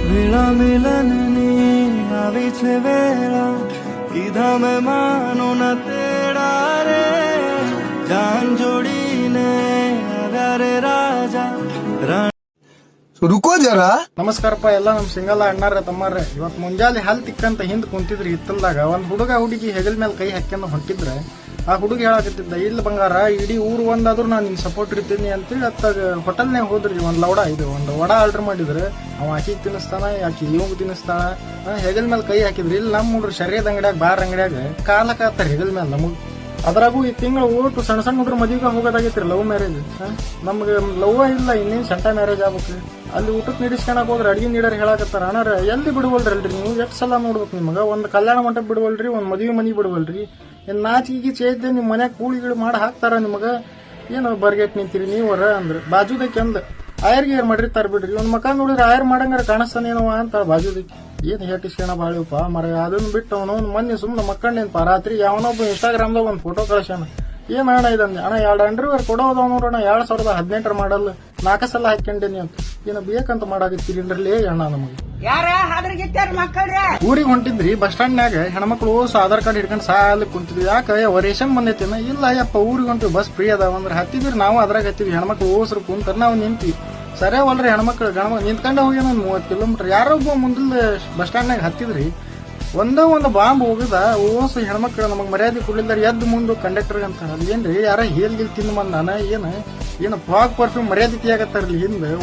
वेळा मिलननी आवीच वेळा इधा मैं मानो न तेरा रे जान जोडीने आव्या रे राजा रुको जरा ನಮಸ್ಕಾರಪ್ಪ ಎಲ್ಲ ನಮ್ ಸಿಂಗಲ್ ಅಣ್ಣಾರ ತಮ್ಮಾರ ಇವತ್ ಮುಂಜಾನೆ ಹಾಲ್ ತಿಕ್ಕಂತ ಹಿಂದ್ ಕುಂತಿದ್ರಿ ಹಿತ್ತಲ್ದಾಗ ಒಂದ್ ಹುಡುಗ ಹುಡುಗಿ ಹೆಗಲ್ ಮೇಲೆ ಕೈ ಹಾಕ್ಯಂದ ಹೊಂಟಿದ್ರೆ ಆ ಹುಡುಗಿ ಹೇಳಕತ್ತಿದ್ದ ಇಲ್ಲ ಬಂಗಾರ ಇಡೀ ಊರು ಒಂದಾದ್ರೂ ನಾನು ನಿನ್ ಸಪೋರ್ಟ್ ಇರ್ತೀನಿ ಅಂತೇಳಿ ಅತ್ತಾಗ ಹೋಟೆಲ್ನಾಗ ಹೋದ್ರಿ ಒಂದ್ ಲೌಡ ಇದು ಒಂದು ವಡ ಆರ್ಡರ್ ಮಾಡಿದ್ರೆ ಅವ ಆಕಿಗೆ ತಿನ್ನಿಸ್ತಾನ ಆಕಿ ಇವಂಗ್ ತಿನ್ನಿಸ್ತಾನ ಹೆಗಲ್ ಮೇಲೆ ಕೈ ಹಾಕಿದ್ರಿ ಇಲ್ಲಿ ನಮ್ ಹುಡ್ರು ಶರೀರದ ಅಂಗಡಿಯಾಗ ಬಾರ್ ಅಂಗಡಿಯಾಗ ಕಾಲಕ್ ಹಾಕ್ತಾರ ಹೆಗಲ್ ಮೇಲೆ ನಮಗ್ ಅದ್ರಾಗೂ ಈ ತಿಂಗಳು ಓಟು ಸಣ್ಣ ಸಣ್ಣ ಹುಡ್ರು ಮದುವೆಗೆ ಹೋಗೋದಾಗೈತ್ರಿ ಲವ್ ಮ್ಯಾರೇಜ್ ನಮ್ಗೆ ಲವ್ ಇಲ್ಲ ಇನ್ನೇನ್ ಸೆಂಟ ಮ್ಯಾರೇಜ್ ಆಗ್ಬೇಕು ಅಲ್ಲಿ ಊಟಕ್ಕೆ ನೀಡಿಸ್ಕೊಳಕ್ ಹೋದ್ರೆ ಅಡಿಗೆ ನೀಡರ್ ಹೇಳಕತ್ತಾರ ಅಣ್ಣಾರ ಎಲ್ಲಿ ಬಿಡುವಲ್ರಲ್ರಿ ನೀವು ಎಷ್ಟು ಸಲ ನೋಡ್ಬೇಕು ನಿಮಗ ಒಂದ್ ಕಲ್ಯಾಣ ಮಂಟಪ ಬಿಡುವಲ್ರಿ ಒಂದ್ ಮದುವೆ ಮನಿ ಬಿಡುವಲ್ರಿ ಏನ್ ನಾಚಿಗೆ ಚೇದ್ದೆ ನಿಮ್ ಮನ್ಯಾಗ ಕೂಳಿಗಳು ಮಾಡಿ ಹಾಕ್ತಾರ ನಿಮಗ ಏನು ಬರ್ಗೆಟ್ ನಿಂತೀರಿ ನೀವರ ಅಂದ್ರ ಬಾಜುದಕ್ಕೆ ಅಂದ ಆಯರ್ಗೆ ಏರ್ ಮಾಡಿರ್ತಾರ ಬಿಡ್ರಿ ಒಂದ್ ಮಕ ನೋಡಿದ್ರೆ ಆಯರ್ ಮಾಡಂಗಾರ ಕಾಣಿಸ್ತಾನೇನವ ಅಂತ ಬಾಜುದಕ್ಕೆ ಏನ್ ಹೇಟಿಸ್ಕೊಣ ಬಾಳಿವಪ್ಪ ಮರ ಅದನ್ನ ಬಿಟ್ಟು ಅವನು ಮೊನ್ನೆ ಸುಮ್ನೆ ಮಕ್ಕಂಡೇನಪ್ಪ ರಾತ್ರಿ ಯಾವನೊಬ್ಬ ಇನ್ಸ್ಟಾಗ್ರಾಮ್ದಾಗ ಒಂದ್ ಫೋಟೋ ಕಳ್ಸ್ಯಾನ ಏನ್ ಅಣ್ಣ ಇದಂದೆ ಅಣ್ಣ 2 ಅಂಡರ್ವೇರ್ ಕೊಡೋದ ನೋಡೋಣ 2018 ಮಾಡಲ್ 4 ಸಲ ಹಾಕೊಂಡೇನಿ ಅಂತ ಏನ ಬೇಕಂತ ಮಾಡಾಕತ್ತೀರಿ ಅಂದ್ರಲ್ಲಿ ಅಣ್ಣ ನಮಗೆ ಊರಿಗೆ ಹೊಂಟಿದ್ರಿ ಬಸ್ ಸ್ಟಾಂಡ್ನಾಗ ಹೆಣ್ಮಕ್ಳು ಆಧಾರ್ ಕಾರ್ಡ್ ಹಿಡ್ಕೊಂಡು ಸಾಲ ಕುಂತಿದ್ವಿ ಯಾಕೆ ರೇಷನ್ ಬಂದೈತಿನ ಇಲ್ಲ ಯಪ್ಪ ಊರಿಗೆ ಹೊಂಟಿವಿ ಬಸ್ ಫ್ರೀ ಅದಾವ ಅಂದ್ರೆ ಹತ್ತಿದ್ರಿ ನಾವು ಅದ್ರಾಗ ಹತ್ತಿದ್ವಿ ಹೆಣ್ಮಕ್ಳು ಓಸ್ರು ಕುಂತಾರ ನಾವು ನಿಂತೀವಿ ಸರಿಯವಲ್ರಿ ಹೆಣ್ಮಕ್ಳು ನಿಂತ್ಕೊಂಡೆ ಹೋಗಿ ಒಂದು 30 ಕಿಲೋಮೀಟರ್ ಯಾರೊಬ್ಬ ಮುಂದಿಲ್ ಬಸ್ ಸ್ಟಾಂಡ್ನಾಗ ಹತ್ತಿದ್ರಿ ಒಂದು ಬಾಂಬ್ ಹೋಗದ ಓಸು ಹೆಣ್ಮಕ್ಳು ನಮಗ್ ಮರ್ಯಾದೆ ಕೊಡ್ಲಿಲ್ದಾರ ಎದ್ದು ಮುಂದೆ ಕಂಡಕ್ಟರ್ ಅಂತ ಅದೇನ್ರಿ ಯಾರ ಹೇಲ್ಗಿಲ್ ತಿಂದ್ ಬಂದ ನಾನ ಏನ ಫಾಗ್ ಪರ್ಫ್ಯೂಮ್ ಮರ್ಯಾದೆ ಆಗತ್ತಾರಲಿ ಹಿಂದೆ